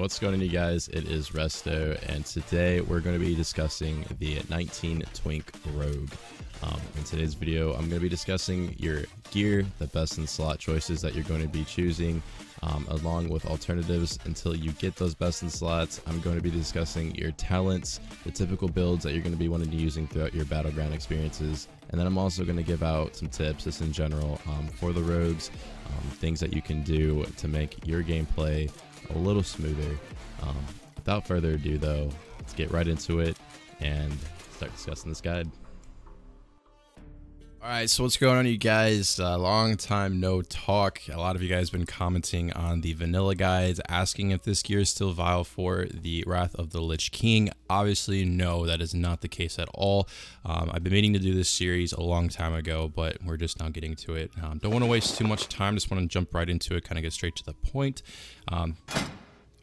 What's going on, you guys? It is Resto, and today we're going to be discussing the 19 Twink Rogue. In today's video, I'm going to be discussing your gear, the best in slot choices that you're going to be choosing, along with alternatives until you get those best in slots. I'm going to be discussing your talents, the typical builds that you're going to be wanting to using throughout your battleground experiences, and then I'm also going to give out some tips just in general for the rogues, things that you can do to make your gameplay a little smoother. Without further ado though, let's get right into it and start discussing this guide. Alright, so what's going on, you guys? Long time no talk. A lot of you guys have been commenting on the vanilla guides, asking if this gear is still viable for the Wrath of the Lich King. Obviously, no, that is not the case at all. I've been meaning to do this series a long time ago, but we're just not getting to it. Don't want to waste too much time, just want to jump right into it, kind of get straight to the point.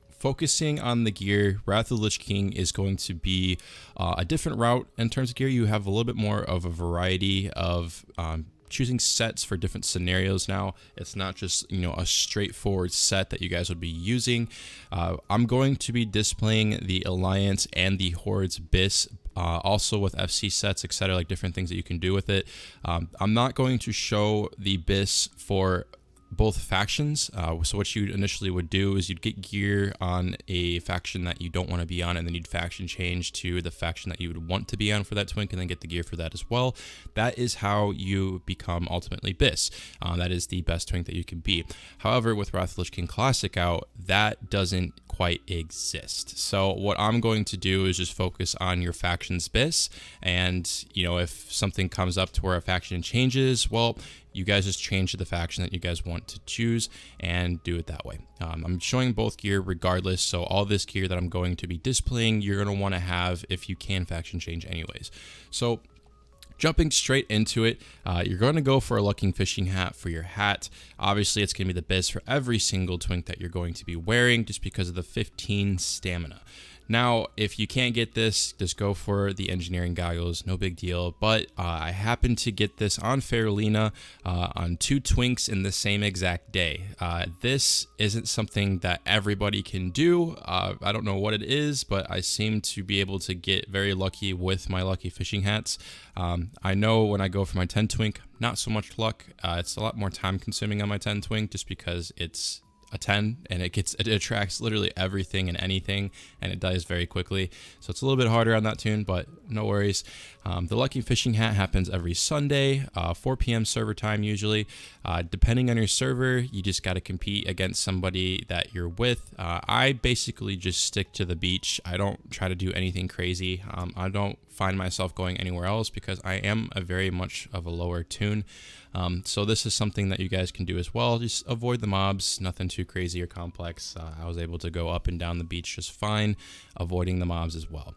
Focusing on the gear, Wrath of the Lich King is going to be a different route in terms of gear. You have a little bit more of a variety of choosing sets for different scenarios now. It's not just, a straightforward set that you guys would be using. I'm going to be displaying the Alliance and the Horde's BiS, also with FC sets, etc., like different things that you can do with it. I'm not going to show the BiS for both factions. So what you initially would do is you'd get gear on a faction that you don't want to be on, and then you'd faction change to the faction that you would want to be on for that Twink, and then get the gear for that as well. That is how you become ultimately BiS. That is the best Twink that you can be. However, with Wrath of the Lich King Classic out, that doesn't quite exist. So what I'm going to do is just focus on your faction's BiS, and if something comes up to where a faction changes, well, you guys just change to the faction that you guys want to choose and do it that way. I'm showing both gear regardless, so all this gear that I'm going to be displaying, you're going to want to have if you can faction change anyways. So jumping straight into it, you're going to go for a Lucky Fishing Hat for your hat. Obviously, it's going to be the BiS for every single Twink that you're going to be wearing, just because of the 15 stamina. Now, if you can't get this, just go for the engineering goggles, no big deal. But I happened to get this on Farolina on 2 Twinks in the same exact day. This isn't something that everybody can do. I don't know what it is, but I seem to be able to get very lucky with my Lucky Fishing Hats. I know when I go for my 10 Twink, not so much luck. It's a lot more time consuming on my 10 Twink, just because it's a 10 and it attracts literally everything and anything, and it dies very quickly, so it's a little bit harder on that tune, but no worries. The Lucky Fishing Hat happens every Sunday, 4 p.m. server time usually. Depending on your server, you just got to compete against somebody that you're with. I basically just stick to the beach. I don't try to do anything crazy. I don't find myself going anywhere else because I am a very much of a lower tune. So this is something that you guys can do as well. Just avoid the mobs, nothing too crazy or complex. I was able to go up and down the beach just fine, avoiding the mobs as well.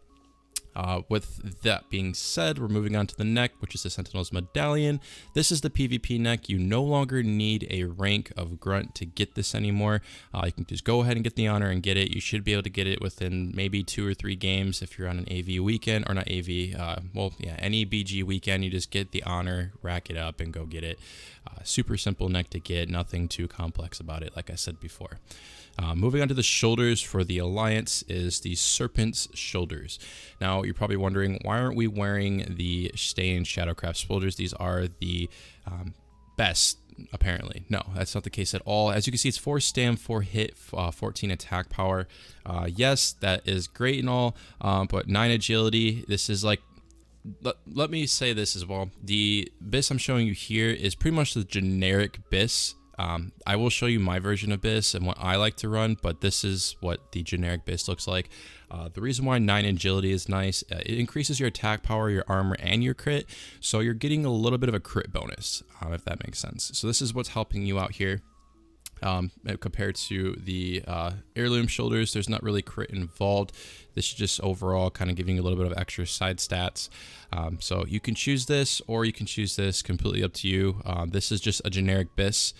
With that being said, we're moving on to the neck, which is the Sentinel's Medallion. This is the PvP neck. You no longer need a rank of Grunt to get this anymore. You can just go ahead and get the honor and get it. You should be able to get it within maybe 2 or 3 games if you're on an AV weekend, or not AV, well, yeah, any BG weekend. You just get the honor, rack it up, and go get it. Super simple neck to get, nothing too complex about it, like I said before. Moving on to the shoulders for the Alliance is the Serpent's Shoulders. Now, you're probably wondering, why aren't we wearing the Stay Shadowcraft shoulders? These are the best, apparently. No, that's not the case at all. As you can see, it's 4 stam, 4 hit, 14 attack power. Yes, that is great and all, but 9 agility. This is like, let me say this as well. The BiS I'm showing you here is pretty much the generic BiS. I will show you my version of BiS and what I like to run, but this is what the generic BiS looks like. The reason why 9 agility is nice, it increases your attack power, your armor, and your crit, so you're getting a little bit of a crit bonus, if that makes sense. So this is what's helping you out here. Compared to the heirloom shoulders, there's not really crit involved. This is just overall kind of giving you a little bit of extra side stats. So you can choose this, or you can choose this, completely up to you. This is just a generic BiS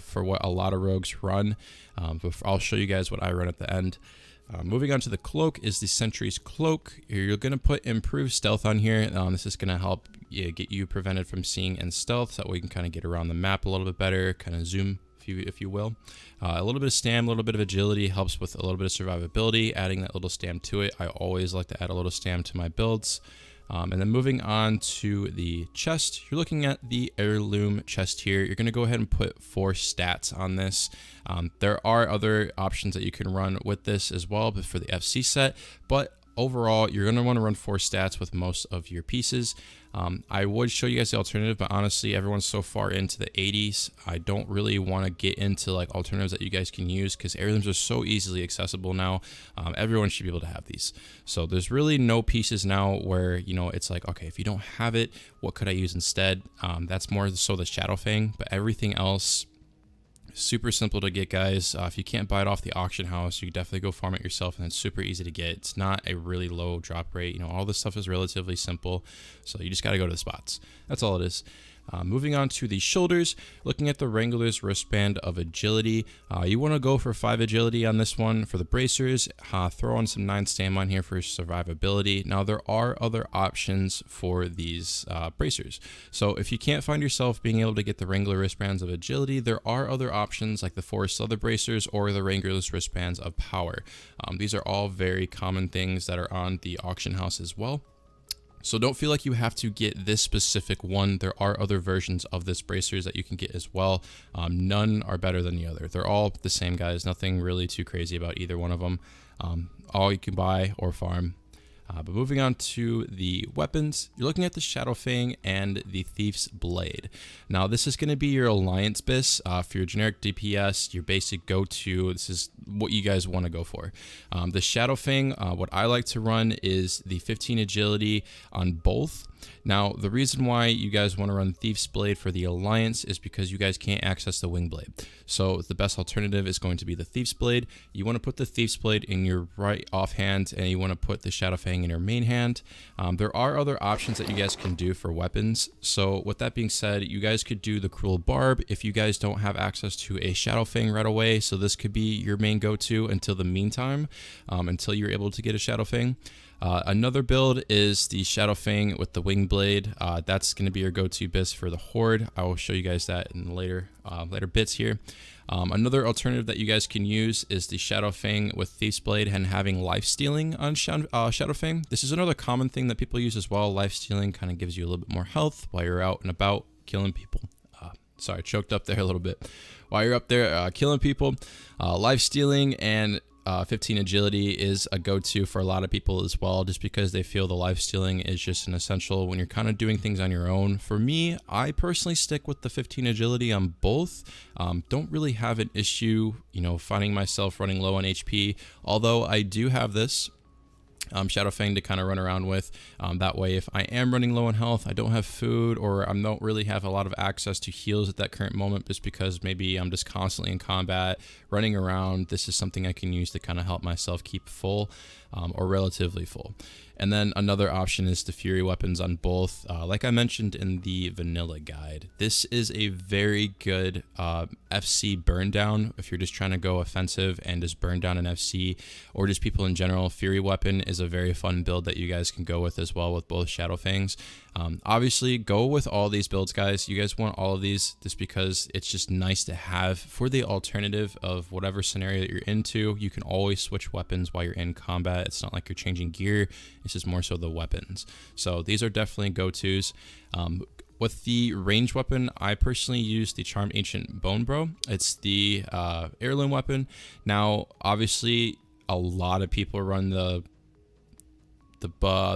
for what a lot of rogues run, but I'll show you guys what I run at the end. Moving on to the cloak is the Sentry's Cloak. You're going to put improved stealth on here. This is going to help get you prevented from seeing in stealth, so that way you can kind of get around the map a little bit better, kind of zoom if you will. A little bit of stam, a little bit of agility helps with a little bit of survivability, adding that little stam to it. I always like to add a little stam to my builds. And then moving on to the chest, you're looking at the heirloom chest here. You're going to go ahead and put 4 stats on this. There are other options that you can run with this as well, but for the FC set, but overall, you're going to want to run 4 stats with most of your pieces. I would show you guys the alternative, but honestly, everyone's so far into the 80s. I don't really want to get into like alternatives that you guys can use because heirlooms are so easily accessible now. Everyone should be able to have these. So there's really no pieces now where, you know, it's like, okay, if you don't have it, what could I use instead? That's more so the Shadow Fang, but everything else, super simple to get, guys. If you can't buy it off the auction house, you can definitely go farm it yourself, and it's super easy to get. It's not a really low drop rate. You know, all this stuff is relatively simple, so you just got to go to the spots. That's all it is. Moving on to the shoulders, looking at the Wrangler's wristband of agility. You want to go for 5 agility on this one for the bracers. Throw on some 9 stam on here for survivability. Now there are other options for these bracers. So if you can't find yourself being able to get the Wrangler wristbands of agility, there are other options like the Forest Leather bracers or the Wrangler's wristbands of power. These are all very common things that are on the auction house as well. So don't feel like you have to get this specific one. There are other versions of this bracers that you can get as well. None are better than the other. They're all the same, guys. Nothing really too crazy about either one of them. All you can buy or farm. But moving on to the weapons, you're looking at the Shadow Fang and the Thief's Blade. Now this is going to be your Alliance BiS. For your generic DPS, your basic go-to, this is what you guys want to go for. The Shadow Fang, what I like to run is the 15 agility on both. Now, the reason why you guys want to run Thief's Blade for the Alliance is because you guys can't access the Wing Blade. So the best alternative is going to be the Thief's Blade. You want to put the Thief's Blade in your right offhand, and you want to put the Shadow Fang in your main hand. There are other options that you guys can do for weapons. So with that being said, you guys could do the Cruel Barb if you guys don't have access to a Shadow Fang right away. So this could be your main go-to until the meantime, until you're able to get a Shadow Fang. Another build is the Shadow Fang with the Wing Blade. That's going to be your go-to BiS for the Horde. I will show you guys that in later bits here. Another alternative that you guys can use is the Shadow Fang with Thief's Blade and having life stealing on Shadow Fang. This is another common thing that people use as well. Life stealing kind of gives you a little bit more health while you're out and about killing people. Sorry, choked up there a little bit. While you're up there killing people, life stealing and 15 agility is a go-to for a lot of people as well, just because they feel the life stealing is just an essential when you're kind of doing things on your own. For me, I personally stick with the 15 agility on both. Don't really have an issue, you know, finding myself running low on HP, although I do have this Shadow Fang to kind of run around with. That way, if I am running low on health, I don't have food, or I don't really have a lot of access to heals at that current moment, just because maybe I'm just constantly in combat, running around, this is something I can use to kind of help myself keep full, or relatively full. And then another option is the Fury weapons on both. Like I mentioned in the vanilla guide, this is a very good FC burn down if you're just trying to go offensive and just burn down an FC, or just people in general. Fury weapon is a very fun build that you guys can go with as well with both Shadow Fangs. Obviously, go with all these builds, guys. You guys want all of these just because it's just nice to have for the alternative of whatever scenario that you're into. You can always switch weapons while you're in combat. It's not like you're changing gear. It's just more so the weapons. So these are definitely go-tos. With the range weapon, I personally use the Charmed Ancient Bone Bro. It's the heirloom weapon. Now, obviously, a lot of people run the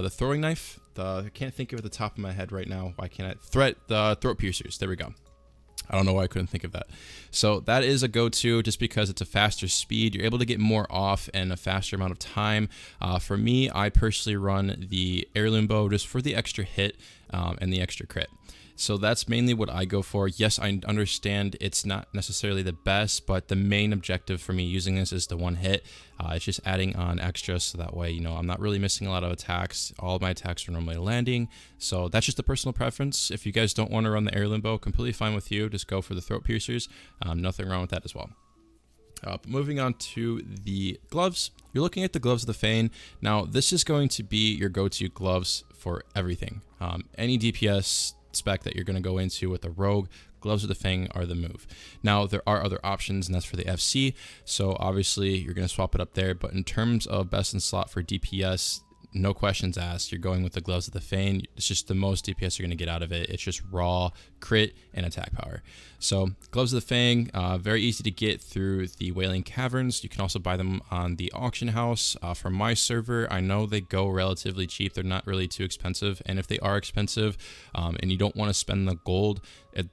throwing knife. I can't think of it at the top of my head right now. Why can't I? The throat piercers. There we go. I don't know why I couldn't think of that. So that is a go-to just because it's a faster speed. You're able to get more off in a faster amount of time. For me, I personally run the heirloom bow just for the extra hit and the extra crit. So that's mainly what I go for. Yes, I understand it's not necessarily the best, but the main objective for me using this is the one hit. It's just adding on extra, so that way, you know, I'm not really missing a lot of attacks. All of my attacks are normally landing. So that's just a personal preference. If you guys don't want to run the heirloom bow, completely fine with you. Just go for the throat piercers. Nothing wrong with that as well. But moving on to the gloves, you're looking at the gloves of the Fane. Now, this is going to be your go-to gloves for everything. Any DPS, spec that you're going to go into with a rogue, Gloves of the Fang are the move. Now, there are other options, and that's for the FC, so obviously you're going to swap it up there, but in terms of best in slot for DPS, no questions asked, you're going with the Gloves of the Fang. It's just the most DPS you're going to get out of it. It's just raw crit and attack power. So Gloves of the Fang, very easy to get through the Wailing Caverns. You can also buy them on the auction house. From my server, I know they go relatively cheap. They're not really too expensive, and if they are expensive and you don't want to spend the gold,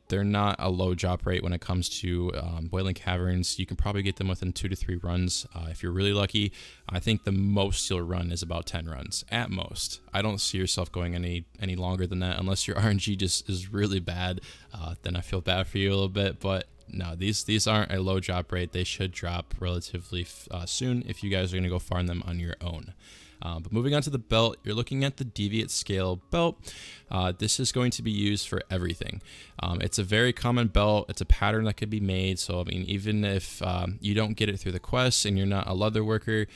they're not a low drop rate when it comes to Wailing Caverns. You can probably get them within 2 to 3 runs if you're really lucky. I think the most you'll run is about 10 runs at most. I don't see yourself going any longer than that unless your RNG just is really bad. Then I feel bad for you a little bit, but no, these aren't a low drop rate. They should drop relatively soon if you guys are going to go farm them on your own. But moving on to the belt, you're looking at the Deviate Scale belt. This is going to be used for everything. It's a very common belt. It's a pattern that could be made. So, I mean, even if you don't get it through the quest and you're not a leather worker,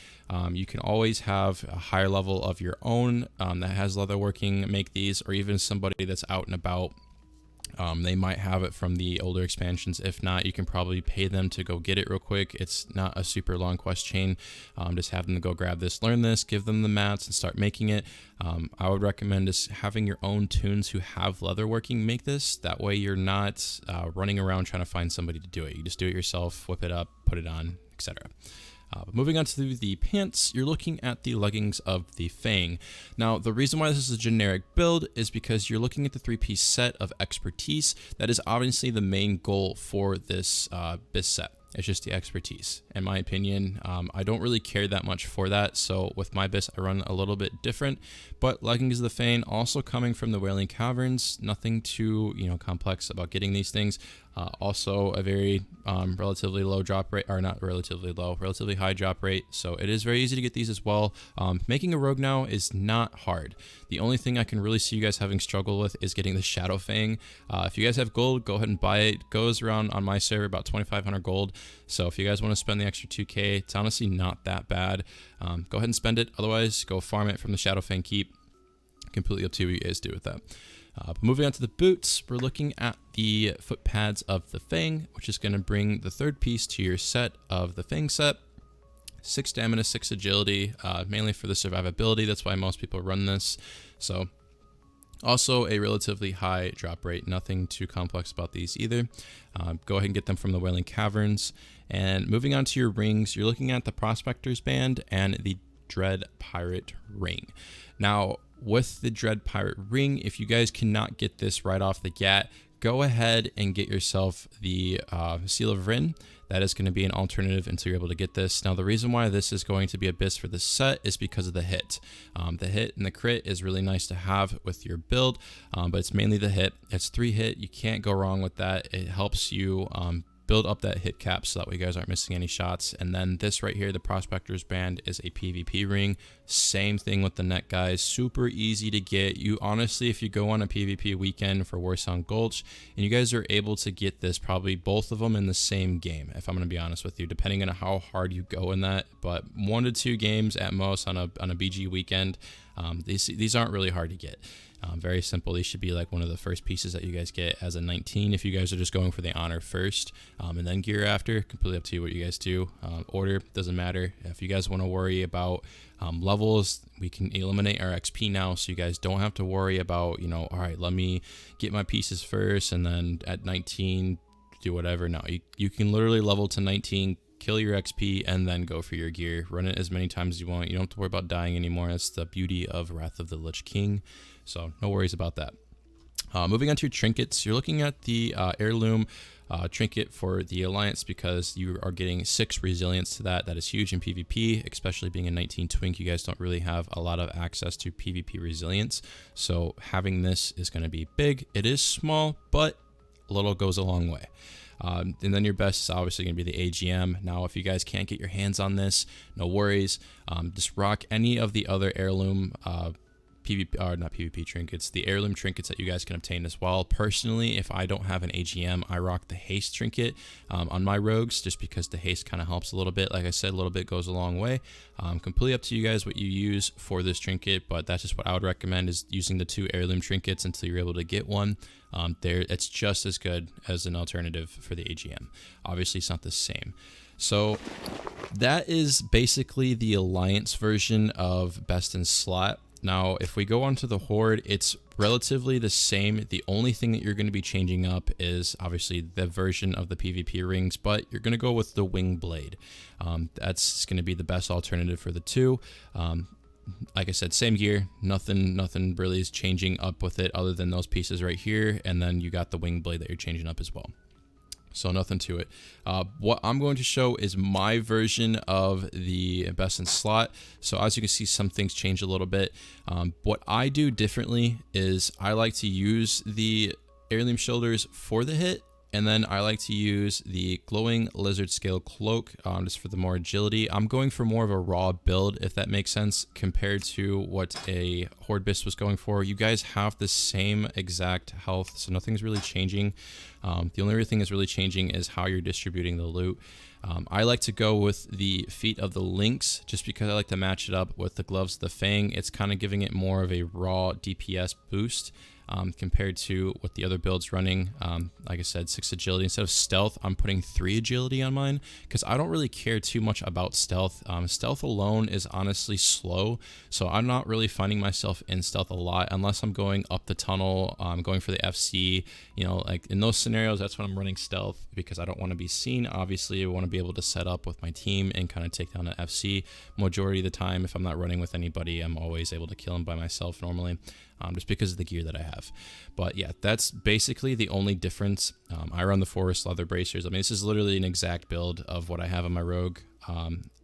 you can always have a higher level of your own that has leather working make these, or even somebody that's out and about. They might have it from the older expansions. If not, you can probably pay them to go get it real quick. It's not a super long quest chain. Just have them to go grab this, learn this, give them the mats, and start making it. I would recommend just having your own tunes who have leatherworking make this. That way you're not running around trying to find somebody to do it. You just do it yourself, whip it up, put it on, etc. Moving on to the pants, you're looking at the leggings of the Fang. Now, the reason why this is a generic build is because you're looking at the 3-piece set of expertise. That is obviously the main goal for this BiS set. It's just the expertise. In my opinion, I don't really care that much for that. So with my BiS, I run a little bit different. But leggings of the Fang, also coming from the Wailing Caverns, nothing too complex about getting these things. Also a very relatively low drop rate, or not relatively low, relatively high drop rate. So it is very easy to get these as well. Making a rogue now is not hard. The only thing I can really see you guys having struggle with is getting the Shadow Fang. If you guys have gold, go ahead and buy it. It goes around on my server about 2,500 gold. So if you guys want to spend the extra 2K, it's honestly not that bad. Go ahead and spend it. Otherwise, go farm it from the Shadow Fang keep. Completely up to what you guys do with that. But moving on to the boots, we're looking at the foot pads of the Fang, which is going to bring the 3rd piece to your set of the Fang set. 6 stamina, 6 agility, mainly for the survivability. That's why most people run this. So also a relatively high drop rate. Nothing too complex about these either. Go ahead and get them from the Wailing Caverns. And moving on to your rings, you're looking at the Prospector's Band and the Dread Pirate Ring. Now, with the Dread Pirate Ring, if you guys cannot get this right off the bat, go ahead and get yourself the Seal of Rin. That is going to be an alternative until you're able to get this. Now, the reason why this is going to be a BiS for this set is because of the hit. The hit and the crit is really nice to have with your build, but it's mainly the hit. It's 3 hit. You can't go wrong with that. It helps you build up that hit cap so that way you guys aren't missing any shots. And then this right here, the Prospector's Band, is a PvP ring. Same thing with the neck, guys. Super easy to get. You honestly, if you go on a PvP weekend for Warsound Gulch, and you guys are able to get this, probably both of them in the same game, if I'm going to be honest with you, depending on how hard you go in that. But 1 to 2 games at most on a BG weekend. These aren't really hard to get. Very simple. These should be like one of the first pieces that you guys get as a 19 if you guys are just going for the honor first, and then gear after. Completely up to you what you guys do. Order doesn't matter. If you guys want to worry about levels, we can eliminate our XP now, so you guys don't have to worry about, all right, let me get my pieces first and then at 19 do whatever. No, you can literally level to 19, kill your XP, and then go for your gear. Run it as many times as you want. You don't have to worry about dying anymore. That's the beauty of Wrath of the Lich King. So no worries about that. Moving on to your trinkets, you're looking at the heirloom trinket for the Alliance because you are getting 6 resilience to that. That is huge in PvP, especially being a 19 Twink. You guys don't really have a lot of access to PvP resilience. So having this is going to be big. It is small, but a little goes a long way. And then your best is obviously going to be the AGM. Now, if you guys can't get your hands on this, no worries. Just rock any of the other heirloom PvP, or not PvP trinkets, the heirloom trinkets that you guys can obtain as well. Personally, if I don't have an AGM, I rock the haste trinket on my rogues, just because the haste kind of helps a little bit. Like I said, a little bit goes a long way. Completely up to you guys what you use for this trinket, but that's just what I would recommend, is using the 2 heirloom trinkets until you're able to get one. It's just as good as an alternative for the AGM. Obviously, it's not the same. So that is basically the Alliance version of Best in Slot. Now, if we go on to the Horde, it's relatively the same. The only thing that you're going to be changing up is obviously the version of the PvP rings, but you're going to go with the Wing Blade. That's going to be the best alternative for the 2. Like I said, same gear, nothing really is changing up with it other than those pieces right here, and then you got the Wing Blade that you're changing up as well. So nothing to it. What I'm going to show is my version of the Best in Slot. So as you can see, some things change a little bit. What I do differently is I like to use the heirloom shoulders for the hit, and then I like to use the glowing lizard scale cloak just for the more agility. I'm going for more of a raw build, if that makes sense, compared to what a Horde BiS was going for. You guys have the same exact health, so nothing's really changing. The only thing that's really changing is how you're distributing the loot. I like to go with the feet of the lynx, just because I like to match it up with the gloves of the fang. It's kind of giving it more of a raw DPS boost. Compared to what the other build's running. Like I said, 6 agility. Instead of stealth, I'm putting 3 agility on mine, because I don't really care too much about stealth. Stealth alone is honestly slow, so I'm not really finding myself in stealth a lot unless I'm going up the tunnel, going for the FC. You know, like in those scenarios, that's when I'm running stealth, because I don't want to be seen. Obviously, I want to be able to set up with my team and kind of take down an FC. Majority of the time, if I'm not running with anybody, I'm always able to kill him by myself normally. Just because of the gear that I have. But yeah, that's basically the only difference. I run the forest leather bracers. I mean, this is literally an exact build of what I have on my rogue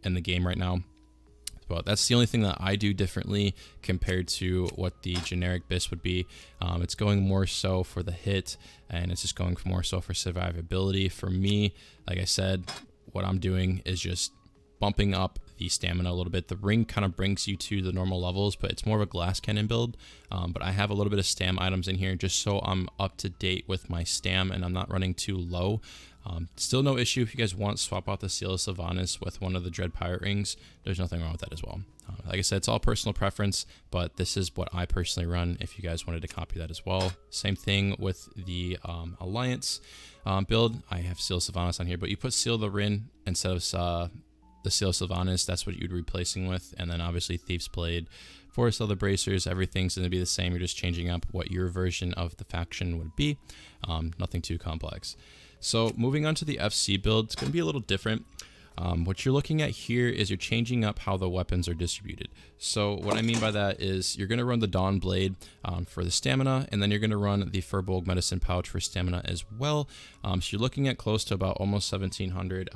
in the game right now. But that's the only thing that I do differently compared to what the generic BiS would be. It's going more so for the hit, and it's just going more so for survivability. For me, like I said, what I'm doing is just bumping up the stamina a little bit. The ring kind of brings you to the normal levels, but it's more of a glass cannon build. But I have a little bit of stam items in here just so I'm up to date with my stam and I'm not running too low. Still no issue if you guys want to swap out the Seal of Sylvanas with one of the Dread Pirate rings. There's nothing wrong with that as well. Like I said, it's all personal preference, but this is what I personally run if you guys wanted to copy that as well. Same thing with the Alliance build. I have Seal of Sylvanas on here, but you put Seal of the Rin instead of the Seal of Sylvanas. That's what you'd be replacing with. And then obviously Thief's Blade, Forest Leather Bracers, everything's going to be the same. You're just changing up what your version of the faction would be. Nothing too complex. So moving on to the FC build, it's going to be a little different. What you're looking at here is you're changing up how the weapons are distributed. So what I mean by that is you're going to run the Dawn Blade for the stamina, and then you're going to run the Furbolg Medicine Pouch for stamina as well. So you're looking at close to about almost 1700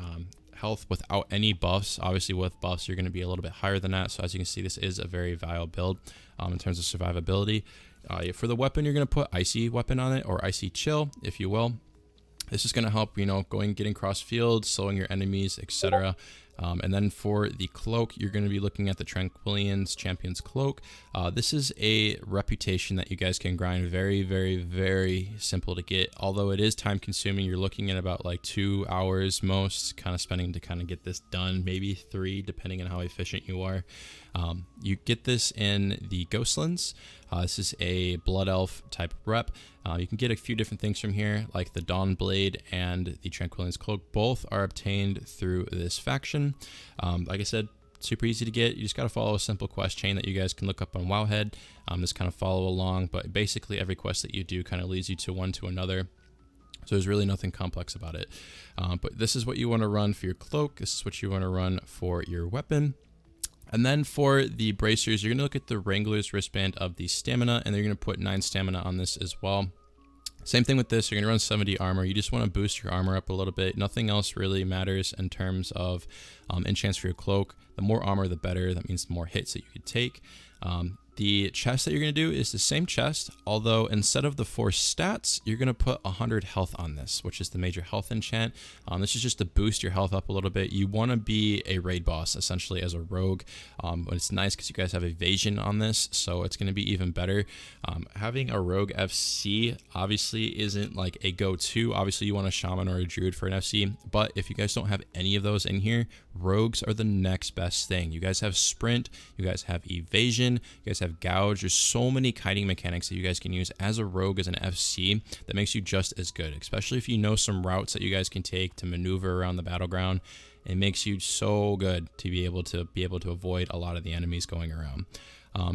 health without any buffs. Obviously with buffs you're going to be a little bit higher than that, so as you can see, this is a very viable build in terms of survivability. For the weapon, you're going to put Icy Weapon on it, or Icy Chill if you will. This is going to help, you know, getting cross field, slowing your enemies, etc. And then for the cloak, you're going to be looking at the Tranquillian's Champion's Cloak. This is a reputation that you guys can grind. Very, very, very simple to get. Although it is time consuming, you're looking at about like 2 hours most, kind of spending to kind of get this done, maybe 3, depending on how efficient you are. You get this in the Ghostlands. This is a Blood Elf type rep. You can get a few different things from here, like the Dawn Blade and the Tranquillian's Cloak. Both are obtained through this faction. Like I said, super easy to get. You just got to follow a simple quest chain that you guys can look up on Wowhead. Just kind of follow along, but basically every quest that you do kind of leads you to one to another. So there's really nothing complex about it. But this is what you want to run for your cloak. This is what you want to run for your weapon. And then for the bracers, you're going to look at the Wrangler's wristband of the stamina, and you're going to put 9 stamina on this as well. Same thing with this, you're going to run 70 armor. You just want to boost your armor up a little bit. Nothing else really matters in terms of enchants for your cloak. The more armor, the better. That means the more hits that you could take. The chest that you're going to do is the same chest, although instead of the 4 stats, you're going to put 100 health on this, which is the major health enchant. This is just to boost your health up a little bit. You want to be a raid boss, essentially, as a rogue. But it's nice because you guys have evasion on this, so it's going to be even better. Having a rogue FC obviously isn't like a go-to. Obviously, you want a shaman or a druid for an FC, but if you guys don't have any of those in here, rogues are the next best thing. You guys have sprint, you guys have evasion, you guys have gouge. There's so many kiting mechanics that you guys can use as a rogue, as an FC, that makes you just as good, especially if you know some routes that you guys can take to maneuver around the battleground. It makes you so good to be able to avoid a lot of the enemies going around.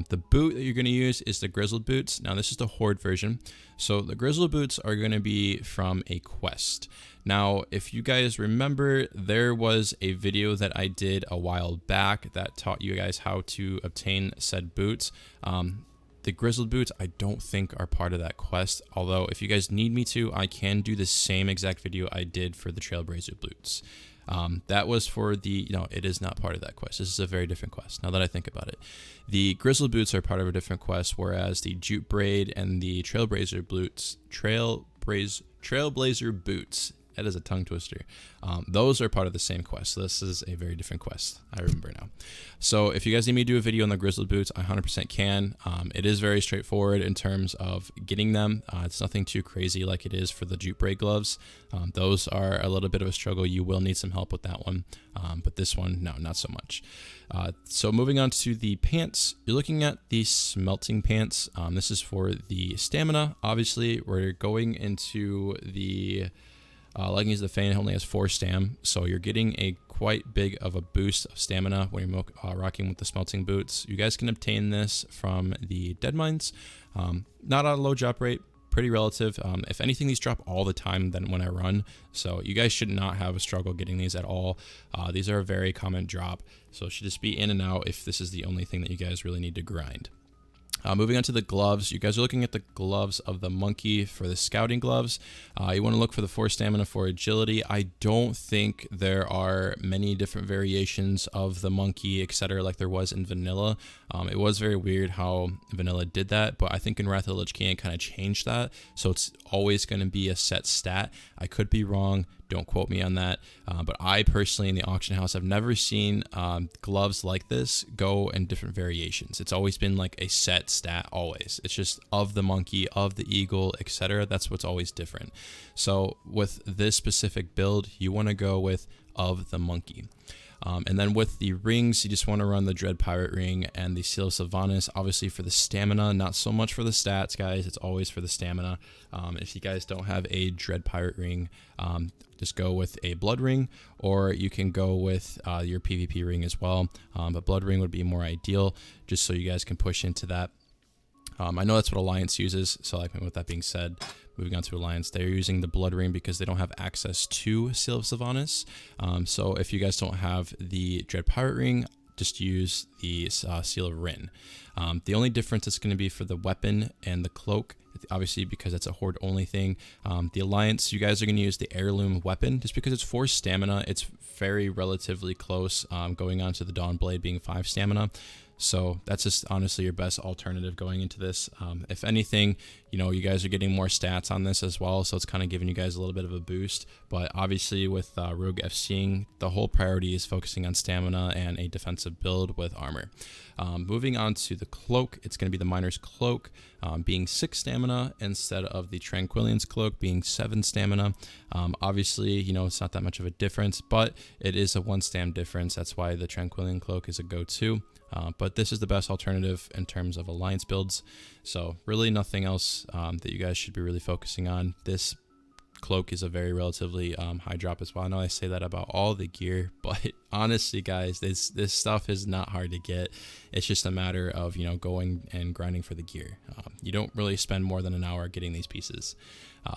The boot that you're going to use is the grizzled boots. Now this is the horde version. So the grizzled boots are going to be from a quest. Now, if you guys remember, there was a video that I did a while back that taught you guys how to obtain said boots. The grizzled boots, I don't think are part of that quest. Although if you guys need me to, I can do the same exact video I did for the trailblazer boots. That was for the, it is not part of that quest. This is a very different quest, now that I think about it. The grizzled boots are part of a different quest, whereas the jute braid and the trailblazer boots, trailblazer boots, that is a tongue twister. Those are part of the same quest. So this is a very different quest. I remember now. So if you guys need me to do a video on the grizzled boots, I 100% can. It is very straightforward in terms of getting them. It's nothing too crazy like it is for the jute braid gloves. Those are a little bit of a struggle. You will need some help with that one. But this one, no, not so much. So moving on to the pants, you're looking at the smelting pants. This is for the stamina. Obviously, we're going into the leggings of the Fane. Only has 4 stam, so you're getting a quite big of a boost of stamina when you're rocking with the smelting boots. You guys can obtain this from the dead mines. Not at a low drop rate, pretty relative. If anything, these drop all the time then when I run, so you guys should not have a struggle getting these at all. These are a very common drop, so it should just be in and out if this is the only thing that you guys really need to grind. Moving on to the gloves, you guys are looking at the gloves of the monkey for the scouting gloves. You want to look for the 4 stamina for agility. I don't think there are many different variations of the monkey, etc., like there was in vanilla. It was very weird how vanilla did that, but I think in Wrath of the Lich King it kind of changed that, so it's always going to be a set stat. I could be wrong. Don't quote me on that, but I personally in the auction house have never seen gloves like this go in different variations. It's always been like a set stat always. It's just of the monkey, of the eagle, etc. That's what's always different. So with this specific build, you want to go with of the monkey. And then with the rings, you just want to run the Dread Pirate Ring and the Seal of Sylvanas, obviously for the stamina, not so much for the stats, guys. It's always for the stamina. If you guys don't have a Dread Pirate Ring, just go with a Blood Ring, or you can go with your PvP ring as well. But Blood Ring would be more ideal, just so you guys can push into that. I know that's what Alliance uses, so like with that being said, moving on to Alliance, they're using the Blood Ring because they don't have access to Seal of Sylvanas. So if you guys don't have the Dread Pirate Ring, just use the Seal of Rin. The only difference is going to be for the weapon and the cloak, obviously because it's a horde only thing. The Alliance, you guys are going to use the heirloom weapon just because it's 4 stamina. It's very relatively close, going on to the Dawn Blade being 5 stamina. So that's just honestly your best alternative going into this. If anything, you guys are getting more stats on this as well, so it's kind of giving you guys a little bit of a boost. But obviously with Rogue FCing, the whole priority is focusing on stamina and a defensive build with armor. Moving on to the cloak, it's going to be the Miner's Cloak, being 6 stamina instead of the Tranquillian's Cloak being 7 stamina. Obviously, it's not that much of a difference, but it is a 1 stam difference. That's why the Tranquillian Cloak is a go-to. But this is the best alternative in terms of Alliance builds. So really nothing else that you guys should be really focusing on. This cloak is a very relatively high drop as well. I know I say that about all the gear, but honestly guys, this stuff is not hard to get. It's just a matter of going and grinding for the gear. You don't really spend more than an hour getting these pieces.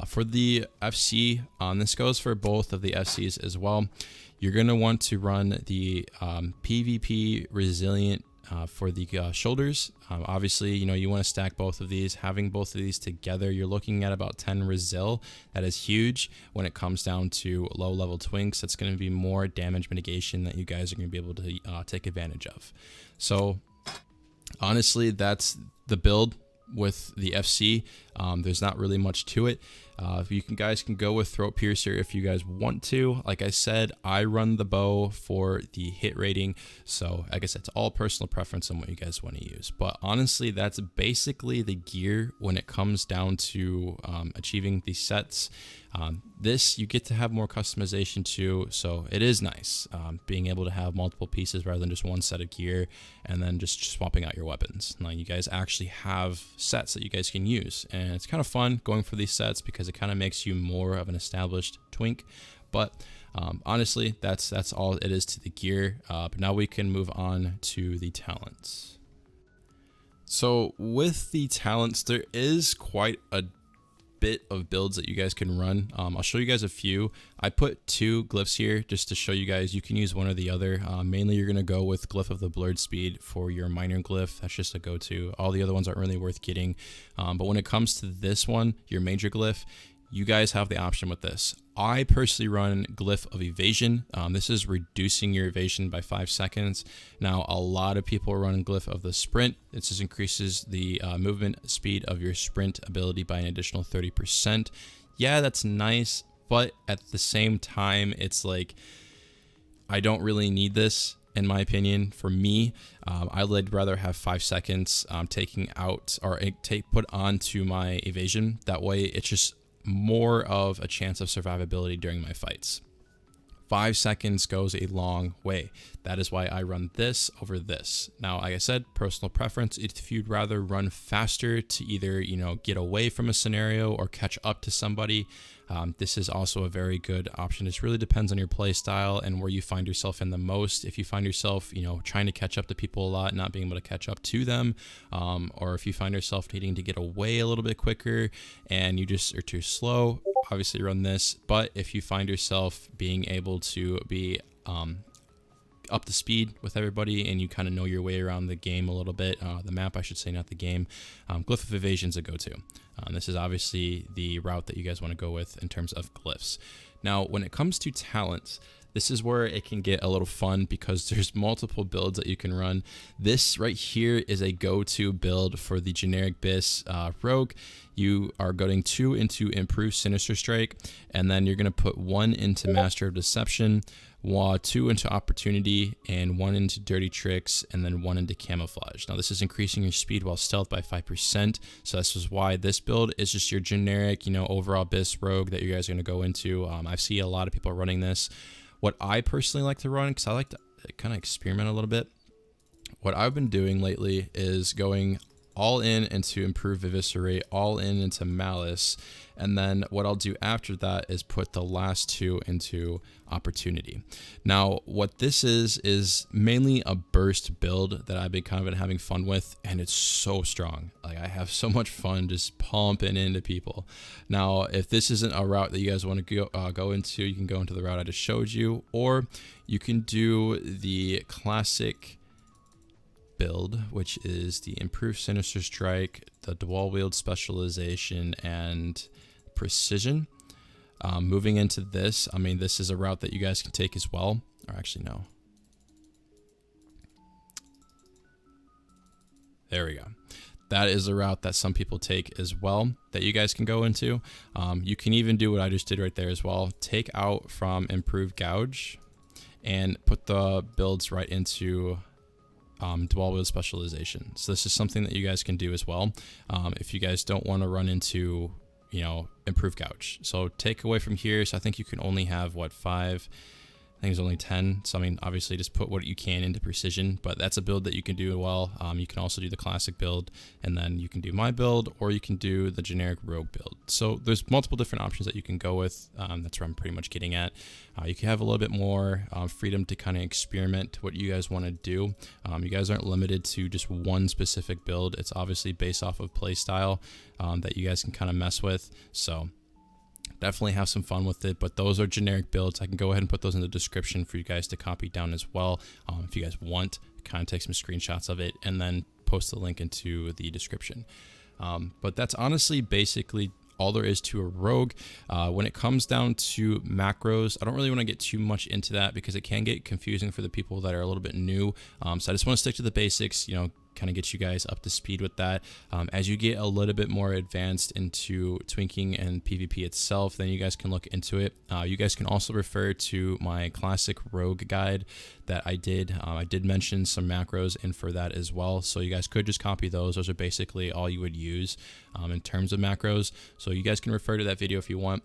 For the FC, this goes for both of the FCs as well. You're going to want to run the PvP resilient for the shoulders. Obviously, you want to stack both of these. Having both of these together, you're looking at about 10 resil. That is huge when it comes down to low level twinks. That's going to be more damage mitigation that you guys are going to be able to take advantage of. So honestly, that's the build with the FC. There's not really much to it. You guys can go with Throat Piercer if you guys want to. Like I said, I run the bow for the hit rating, so I guess it's all personal preference on what you guys want to use. But honestly, that's basically the gear when it comes down to achieving these sets. This, you get to have more customization too, so it is nice being able to have multiple pieces rather than just one set of gear and then just swapping out your weapons. Now you guys actually have sets that you guys can use, and it's kind of fun going for these sets because it kind of makes you more of an established Twink. But honestly, that's all it is to the gear. But now we can move on to the talents. So with the talents, there is quite a bit of builds that you guys can run. I'll show you guys a few. I put 2 glyphs here just to show you guys you can use one or the other. Mainly you're going to go with Glyph of the Blurred Speed for your minor glyph. That's just a go-to. All the other ones aren't really worth getting. But when it comes to this one, your major glyph, you guys have the option with this. I personally run Glyph of Evasion. This is reducing your evasion by 5 seconds. Now, a lot of people are running Glyph of the Sprint. It just increases the movement speed of your sprint ability by an additional 30%. Yeah, that's nice, but at the same time, it's like, I don't really need this. In my opinion, for me, I'd rather have 5 seconds taking out or put onto my evasion. That way, it's just more of a chance of survivability during my fights. 5 seconds goes a long way. That is why I run this over this. Now, like I said, personal preference. If you'd rather run faster to either, get away from a scenario or catch up to somebody, this is also a very good option. This really depends on your play style and where you find yourself in the most. If you find yourself, trying to catch up to people a lot, not being able to catch up to them, or if you find yourself needing to get away a little bit quicker and you just are too slow, obviously run this. But if you find yourself being able to be up to speed with everybody and you kind of know your way around the game a little bit, the map I should say, not the game, Glyph of Evasion is a go-to. This is obviously the route that you guys want to go with in terms of glyphs. Now, when it comes to talents, this is where it can get a little fun because there's multiple builds that you can run. This right here is a go-to build for the generic BiS rogue. You are going 2 into Improved Sinister Strike, and then you're going to put 1 into Master of Deception, 2 into Opportunity, and 1 into Dirty Tricks, and then 1 into Camouflage. Now this is increasing your speed while stealth by 5%, so this is why this build is just your generic, overall BiS rogue that you guys are going to go into. I see a lot of people running this. What I personally like to run, because I like to kind of experiment a little bit, what I've been doing lately is going all in into Improve Eviscerate, all in into Malice, and then what I'll do after that is put the last 2 into Opportunity. Now, what this is mainly a burst build that I've been kind of having fun with, and it's so strong. Like, I have so much fun just pumping into people. Now, if this isn't a route that you guys want to go into, you can go into the route I just showed you, or you can do the classic build, which is the Improved Sinister Strike, the dual wield specialization, and precision. Moving into this, this is a route that you guys can take as well. Or actually, no. There we go. That is a route that some people take as well that you guys can go into. You can even do what I just did right there as well. Take out from Improved Gouge and put the builds right into dual wield specialization. So this is something that you guys can do as well if you guys don't want to run into Improved Gouge. So take away from here. So I think you can only have 5. I think it's only 10. So obviously just put what you can into precision, but that's a build that you can do well. You can also do the classic build, and then you can do my build, or you can do the generic rogue build. So there's multiple different options that you can go with. That's where I'm pretty much getting at. You can have a little bit more freedom to kind of experiment what you guys want to do. You guys aren't limited to just one specific build. It's obviously based off of play style that you guys can kind of mess with. So definitely have some fun with it, but those are generic builds. I can go ahead and put those in the description for you guys to copy down as well. If you guys want, kind of take some screenshots of it and then post the link into the description. But that's honestly basically all there is to a rogue. When it comes down to macros, I don't really want to get too much into that because it can get confusing for the people that are a little bit new. So I just want to stick to the basics, kind of get you guys up to speed with that. As you get a little bit more advanced into twinking and PvP itself, then you guys can look into it. You guys can also refer to my classic rogue guide that I did. I did mention some macros in for that as well, so you guys could just copy those. Those are basically all you would use in terms of macros, so you guys can refer to that video if you want.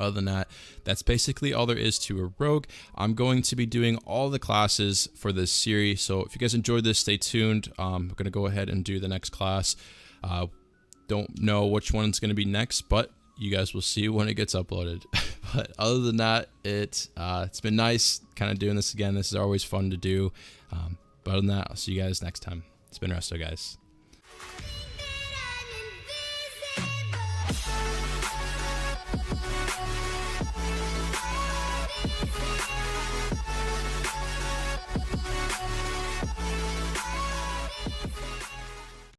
Other than that, that's basically all there is to a rogue. I'm going to be doing all the classes for this series, so if you guys enjoyed this, stay tuned. I'm going to go ahead and do the next class. Don't know which one's going to be next, but you guys will see when it gets uploaded. But other than that, it's been nice kind of doing this again. This is always fun to do. But other than that, I'll see you guys next time. It's been Resto, guys.